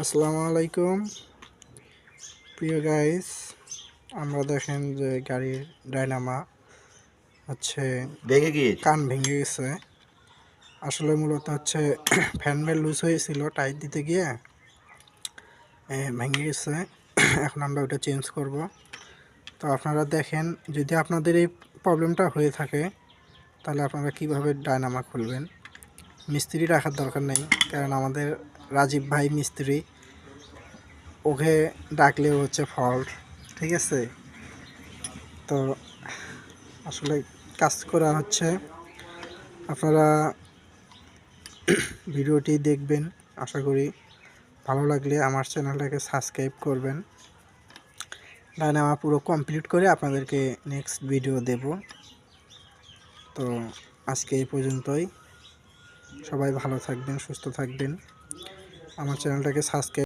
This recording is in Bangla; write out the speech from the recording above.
আসসালামু আলাইকুম প্রিয় গাইস, আমরা দেখেন যে গাড়ির ডায়নামা হচ্ছে ভেঙে গিয়েছে। কান ভেঙে গেছে। আসলে মূলত হচ্ছে ফ্যান বেল লুজ হয়েছিল টাইট দিতে গিয়ে ভেঙে গেছে। এখন আমরা ওটা চেঞ্জ করব। তো আপনারা দেখেন, যদি আপনাদের এই প্রবলেমটা হয়ে থাকে তাহলে আপনারা কিভাবে ডায়নামা খুলবেন। মিস্ত্রি রাখার দরকার নেই, কারণ আমাদের রাজীব ভাই মিস্ত্রি, ওকে ডাকলেও হচ্ছে ফল্ট। ঠিক আছে, তো আসলে কাজ করা হচ্ছে। আপনারা ভিডিওটি দেখবেন, আশা করি ভালো লাগলে আমার চ্যানেলটাকে সাবস্ক্রাইব করবেন। ডায়নামা পুরো কমপ্লিট করে আপনাদেরকে নেক্সট ভিডিও দেব। তো আজকে এই পর্যন্তই। সবাই ভালো থাকবেন, সুস্থ থাকবেন। আমার চ্যানেলটাকে সাবস্ক্রাইব